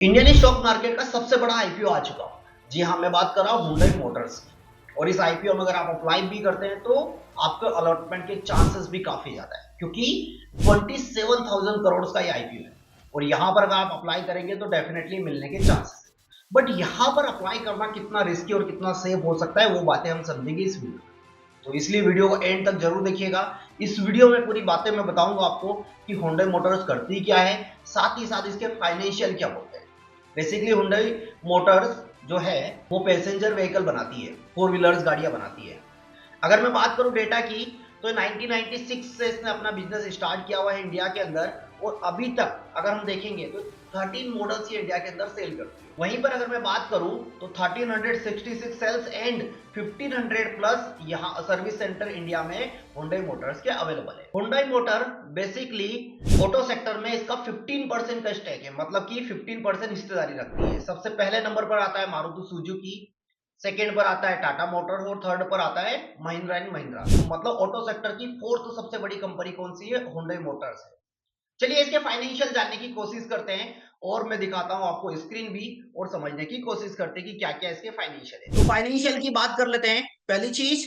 Indian stock market का सबसे बड़ा आईपीओ आ चुका हूं। जी हाँ, मैं बात कर रहा हूँ हुंडई मोटर्स की। और इस आईपीओ में अगर आप अप्लाई भी करते हैं तो आपके अलॉटमेंट के चांसेस भी काफी ज्यादा है, क्योंकि 27,000 करोड़ का ये आईपीओ है। और यहां पर अगर आप अप्लाई करेंगे तो डेफिनेटली मिलने के चांसेस है। बट यहां पर अप्लाई करना कितना रिस्की और कितना सेफ हो सकता है, वो बातें हम समझेंगे इस वीडियो में। तो इसलिए वीडियो को एंड तक जरूर देखिएगा। इस वीडियो में पूरी बातें मैं बताऊंगा आपको कि हुंडई मोटर्स करती क्या है, साथ ही साथ इसके फाइनेंशियल क्या होते हैं। बेसिकली हुंडई मोटर्स जो है वो पैसेंजर व्हीकल बनाती है, फोर व्हीलर्स गाड़ियां बनाती है। अगर मैं बात करूं डेटा की, तो 1996 से इसने अपना बिजनेस स्टार्ट किया हुआ है इंडिया के अंदर। और अभी तक अगर हम देखेंगे तो 13 मॉडल्स ये इंडिया के अंदर सेल करती है। वहीं पर अगर मैं बात करूं तो 1366 सेल्स एंड 1500 प्लस यहाँ सर्विस सेंटर इंडिया में Hyundai मोटर्स के अवेलेबल है। Hyundai motor basically auto sector में इसका 15% का स्टेक है, मतलब कि 15% हिस्सेदारी रखती है। सबसे पहले नंबर पर आता है मारुति सुजुकी, सेकेंड पर आता है टाटा मोटर्स और थर्ड पर आता है महिंद्रा एंड महिंद्रा। तो मतलब ऑटो सेक्टर की फोर्थ सबसे बड़ी कंपनी कौन सी है? Hyundai मोटर्स है। चलिए इसके फाइनेंशियल जानने की कोशिश करते हैं और मैं दिखाता हूं आपको स्क्रीन भी, और समझने की कोशिश करते हैं कि क्या क्या इसके फाइनेंशियल है। तो फाइनेंशियल की बात कर लेते हैं। पहली चीज,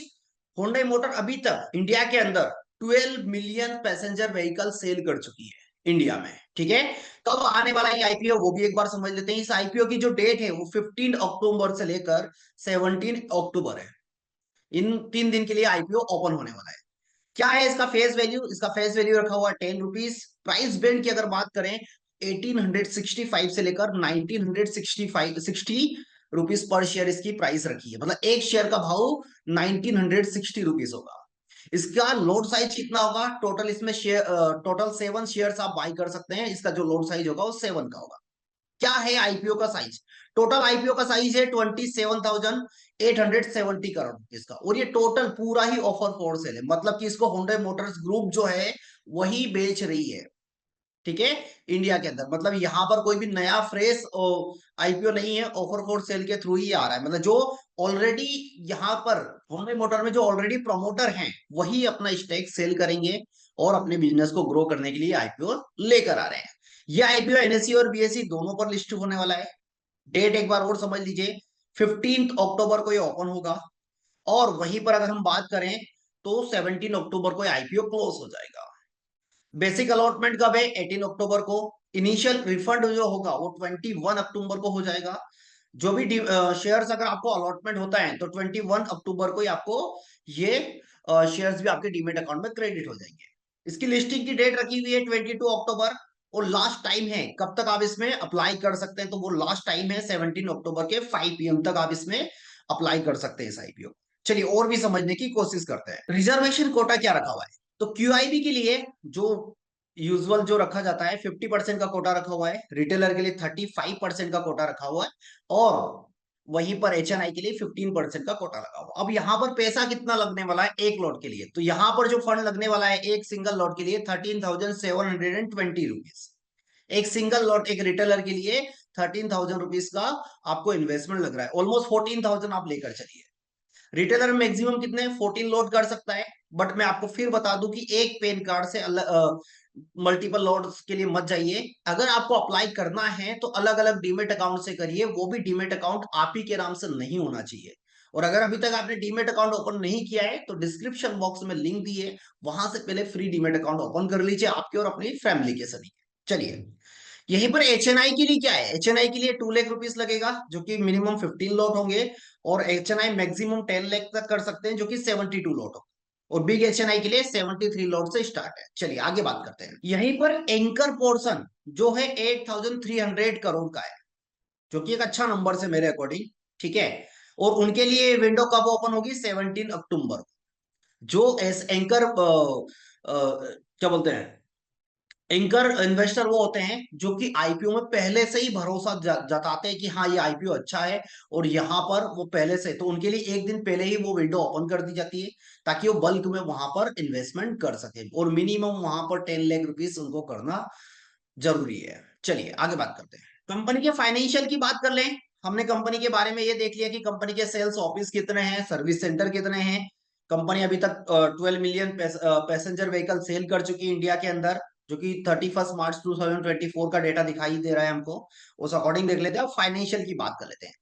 Hyundai मोटर अभी तक इंडिया के अंदर 12 मिलियन पैसेंजर व्हीकल सेल कर चुकी है इंडिया में। ठीक है, कब आने वाला ये आईपीओ वो भी एक बार समझ लेते हैं। इस आईपीओ की जो डेट है वो 15 अक्टूबर से लेकर 17 अक्टूबर है। इन 3 दिन के लिए आईपीओ ओपन होने वाला है। क्या है इसका फेस वैल्यू? इसका फेस वैल्यू रखा हुआ है 10 रुपीज। प्राइस बैंड की अगर बात करें, 1865 से लेकर 1960 पर शेयर इसकी प्राइस रखी है। मतलब एक शेयर का भाव 1960 होगा। इसका लोड साइज कितना होगा? टोटल इसमें शेयर, टोटल 7 शेयर आप बाई कर सकते हैं। इसका जो लोड साइज होगा वो 7 का होगा। क्या है आईपीओ का साइज? टोटल आईपीओ का साइज है 27,870 करोड़ रुपीज का। और ये टोटल पूरा ही ऑफर फॉर सेल है, मतलब कि इसको Hyundai मोटर्स ग्रुप जो है वही बेच रही है। ठीक है, इंडिया के अंदर। मतलब यहां पर कोई भी नया फ्रेश आईपीओ नहीं है, ऑफर फॉर सेल के थ्रू ही आ रहा है। मतलब जो ऑलरेडी यहाँ पर Hyundai मोटर में जो ऑलरेडी प्रमोटर हैं वही अपना स्टेक सेल करेंगे और अपने बिजनेस को ग्रो करने के लिए आईपीओ लेकर आ रहे हैं। ये आईपीओ एनएससी और बीएससी दोनों पर लिस्ट होने वाला है। डेट एक बार और समझ लीजिए, 15 अक्टूबर को ये ओपन होगा। और वहीं पर अगर हम बात करें तो 17 अक्टूबर को आईपीओ क्लोज हो जाएगा। बेसिक अलॉटमेंट कब है? 18 अक्टूबर को। इनिशियल रिफंड जो होगा वो 21 अक्टूबर को हो जाएगा। जो भी शेयर्स अगर आपको अलॉटमेंट होता है तो 21 अक्टूबर को ही आपको ये शेयर्स भी आपके डीमेट अकाउंट में क्रेडिट हो जाएंगे। इसकी लिस्टिंग की डेट रखी हुई है 22 अक्टूबर। और लास्ट टाइम है कब तक आप इसमें अप्लाई कर सकते हैं, तो वो लास्ट टाइम है 17 अक्टूबर के 5 PM तक आप इसमें अप्लाई कर सकते हैं इस आईपीओ। चलिए और भी समझने की कोशिश करते हैं। रिजर्वेशन कोटा क्या रखा हुआ है? तो क्यूआईबी के लिए जो यूजुअल जो रखा जाता है 50% का कोटा रखा हुआ है। रिटेलर के लिए 35% का कोटा रखा हुआ है। और वहीं पर एचएनआई के लिए 15% का कोटा लगा हुआ। अब यहाँ पर पैसा कितना लगने वाला है एक लॉट के लिए? तो यहाँ पर जो फंड लगने वाला है एक सिंगल लॉट के लिए 13,720 रुपीज। एक सिंगल लॉट एक रिटेलर के लिए 13,000 रुपीज का आपको इन्वेस्टमेंट लग रहा है। ऑलमोस्ट 14,000 आप लेकर चलिए। रिटेलर मैक्सिमम कितने 14 लोड कर सकता है। बट मैं आपको फिर बता दूं कि एक पेन कार्ड से मल्टीपल लोड्स के लिए मत जाइए। अगर आपको अप्लाई करना है तो अलग अलग डीमेट अकाउंट से करिए, वो भी डीमेट अकाउंट आप ही के नाम से नहीं होना चाहिए। और अगर अभी तक आपने डीमेट अकाउंट ओपन नहीं किया है तो डिस्क्रिप्शन बॉक्स में लिंक दी है, वहां से पहले फ्री डीमेट अकाउंट ओपन कर लीजिए आपके और अपनी फैमिली के सभी। चलिए, यहीं पर एचएनआई के लिए क्या है? एचएनआई के लिए 2 लाख रुपीज लगेगा, जो कि मिनिमम 15 लॉट होंगे। और एचएनआई मैक्सिमम 10 लाख तक कर सकते हैं, जो कि 72 लॉट हो। और बिग एचएनआई के लिए 73 लॉट से स्टार्ट है। चलिए आगे बात करते हैं। यहीं पर एंकर पोर्शन जो है 8,300 करोड़ का है, जो कि एक अच्छा नंबर से मेरे अकॉर्डिंग। ठीक है, और उनके लिए विंडो कब ओपन होगी? 17 अक्टूबर। जो एस एंकर क्या बोलते हैं, एंकर इन्वेस्टर वो होते हैं जो कि आईपीओ में पहले से ही भरोसा जताते हैं कि हाँ ये आईपीओ अच्छा है। और यहाँ पर वो पहले से, तो उनके लिए एक दिन पहले ही वो विंडो ओपन कर दी जाती है ताकि वो बल्क में वहां पर इन्वेस्टमेंट कर सके। और मिनिमम वहां पर 10 लाख रुपीज उनको करना जरूरी है। चलिए आगे बात करते हैं। कंपनी के फाइनेंशियल की बात कर लें। हमने कंपनी के बारे में ये देख लिया कि कंपनी के सेल्स ऑफिस कितने हैं, सर्विस सेंटर कितने हैं। कंपनी अभी तक 12 मिलियन पैसेंजर व्हीकल सेल कर चुकी है इंडिया के अंदर। जो कि 31 मार्च 2024 का डेटा दिखाई दे रहा है हमको, उस अकॉर्डिंग देख लेते हैं। फाइनेंशियल की बात कर लेते हैं।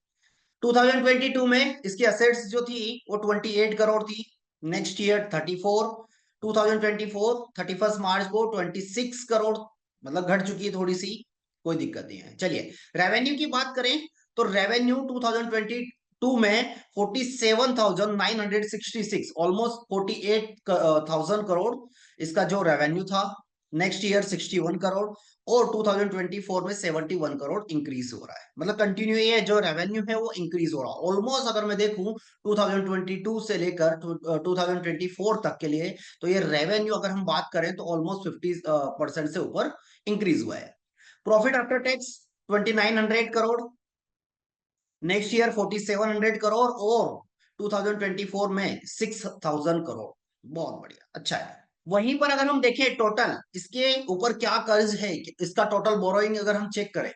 2022 में इसकी असेट्स जो थी वो 28 करोड़ थी। नेक्स्ट ईयर 34, 2024 31 मार्च को 26 करोड़, मतलब घट चुकी है थोड़ी सी, कोई दिक्कत नहीं है। चलिए रेवेन्यू की बात करें तो रेवेन्यू 2022 में 47,966, ऑलमोस्ट 48,000 करोड़ इसका जो रेवेन्यू था। नेक्स्ट ईयर 61 करोड़, और 2024 में 71 करोड़ इंक्रीज हो रहा है। मतलब कंटिन्यू ये जो रेवेन्यू है वो इंक्रीज हो रहा है ऑलमोस्ट। अगर मैं देखूं 2022 से लेकर 2024 तक के लिए, तो ये रेवेन्यू अगर हम बात करें तो ऑलमोस्ट 50% से ऊपर इंक्रीज हुआ है। Profit after tax 2900 crore, next year 4700 crore, और 2024 में 6000 करोड़। बहुत बढ़िया, अच्छा है। वहीं पर अगर हम देखें टोटल इसके ऊपर क्या कर्ज है, इसका टोटल बोरोइंग अगर हम चेक करें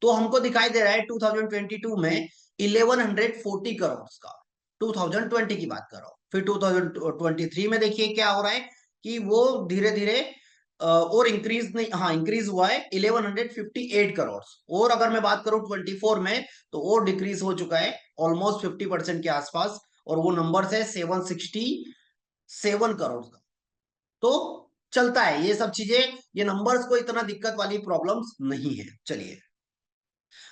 तो हमको दिखाई दे रहा है 2022 में 1140 करोड़ का। 2020 की बात कर रहा हूं। फिर 2023 में देखिए क्या हो रहा है कि वो धीरे धीरे और इंक्रीज नहीं, हाँ इंक्रीज हुआ है 1158 करोड़। और अगर मैं बात करूं 24 में तो और डिक्रीज हो चुका है ऑलमोस्ट 50% के आसपास, और वो नंबर है 767 करोड़ का। तो चलता है ये सब चीजें, ये नंबर्स को इतना दिक्कत वाली प्रॉब्लम्स नहीं है। चलिए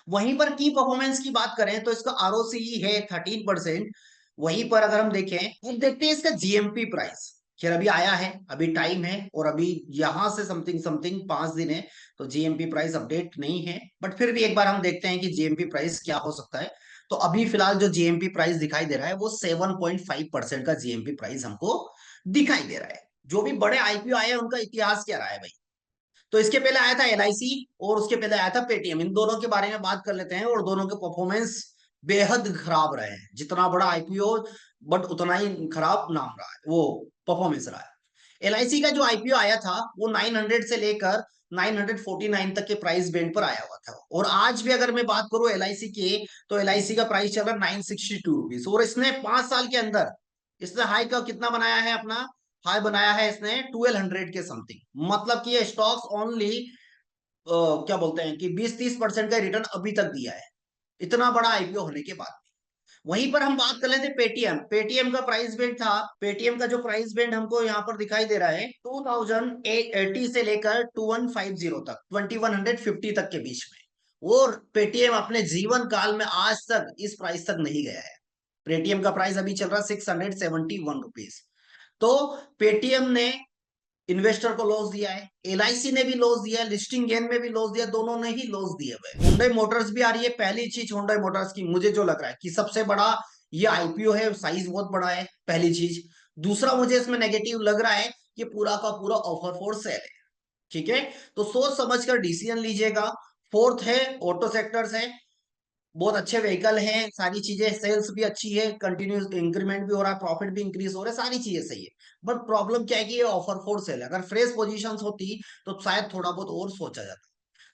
वहीं पर की परफॉर्मेंस की बात करें तो इसका आरओसीई है 13%। वहीं पर अगर हम देखें, अब देखते हैं इसका जीएमपी प्राइस। खैर अभी आया है, अभी टाइम है, और अभी यहां से समथिंग समथिंग 5 दिन है, तो जीएमपी प्राइस अपडेट नहीं है। बट फिर भी एक बार हम देखते हैं कि जीएमपी प्राइस क्या हो सकता है। तो अभी फिलहाल जो जीएमपी प्राइस दिखाई दे रहा है वो 7.5% का जीएमपी प्राइस हमको दिखाई दे रहा है। जो भी बड़े आईपीओ आए हैं उनका इतिहास क्या रहा है भाई। तो इसके पहले आया था एलआईसी, और उसके पहले आया था पेटीएम। इन दोनों के बारे में बात कर लेते हैं, और दोनों के परफॉर्मेंस बेहद खराब रहे हैं। जितना बड़ा आईपीओ बट उतना ही खराब नाम रहा है, वो परफॉर्मेंस रहा है। एलआईसी का जो आईपीओ आया था वो 900 से लेकर 949 तक के प्राइस बैंड पर आया हुआ था, और आज भी अगर मैं बात करूं एलआईसी के, तो एलआईसी का प्राइस चल रहा है 962 रुपीज। और इसने 5 साल के अंदर इसने हाई का कितना बनाया है अपना, हाई बनाया है इसने 1200 के समथिंग। मतलब कि ये स्टॉक्स ओनली क्या बोलते हैं कि 20-30% का रिटर्न अभी तक दिया है, इतना बड़ा आईपीओ होने के बाद। वहीं पर हम बात कर लेते हैं पेटीएम। पेटीएम का प्राइस बैंड था, पेटीएम का जो प्राइस बैंड हमको यहाँ पर दिखाई दे रहा है 2080 से लेकर 2150 तक, 2150 तक के बीच में। और पेटीएम अपने जीवन काल में आज तक इस प्राइस तक नहीं गया है। पेटीएम का प्राइस अभी चल रहा है 671 रुपीज। तो पेटीएम ने इन्वेस्टर को लॉस दिया है, एलआईसी ने भी लॉस दिया है, लिस्टिंग गेन में भी लॉस दिया, दोनों ने ही लॉस दिए हुए। हुंडई मोटर्स भी आ रही है। पहली चीज हुंडई मोटर्स की मुझे जो लग रहा है कि सबसे बड़ा ये आईपीओ है, साइज बहुत बड़ा है, पहली चीज। दूसरा मुझे इसमें नेगेटिव लग रहा है कि पूरा का पूरा ऑफर फॉर सेल है। ठीक है, तो सोच समझ कर डिसीजन लीजिएगा। फोर्थ है ऑटो सेक्टर्स है, बहुत अच्छे व्हीकल हैं, सारी चीजें, सेल्स भी अच्छी है, कंटिन्यूस इंक्रीमेंट भी हो रहा है, प्रॉफिट भी इंक्रीज हो रहा है, सारी चीजें सही है। बट प्रॉब्लम क्या है कि ये ऑफर फोर सेल है। अगर फ्रेश पोजीशंस होती तो शायद थोड़ा बहुत और सोचा जाता।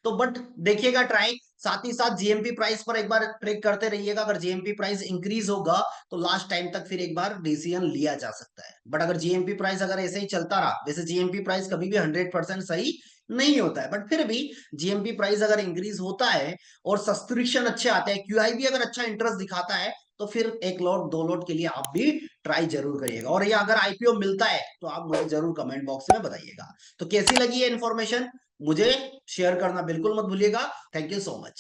तो बट देखिएगा ट्राई, साथ ही साथ जीएमपी प्राइस पर एक बार ट्रेक करते रहिएगा। अगर जीएमपी प्राइस इंक्रीज होगा तो लास्ट टाइम तक फिर एक बार डिसीजन लिया जा सकता है। बट अगर जीएमपी प्राइस अगर ऐसे ही चलता रहा, वैसे जीएमपी प्राइस कभी भी 100% सही नहीं होता है, बट फिर भी जीएमपी प्राइस अगर इंक्रीज होता है और सब्सक्रिप्शन अच्छे आते हैं, क्यूआई भी अगर अच्छा इंटरेस्ट दिखाता है, तो फिर 1 लॉट 2 लॉट के लिए आप भी ट्राई जरूर करिएगा। और ये अगर आईपीओ मिलता है तो आप मुझे जरूर कमेंट बॉक्स में बताइएगा। तो कैसी लगी ये इन्फॉर्मेशन मुझे शेयर करना बिल्कुल मत भूलिएगा। Thank you so much.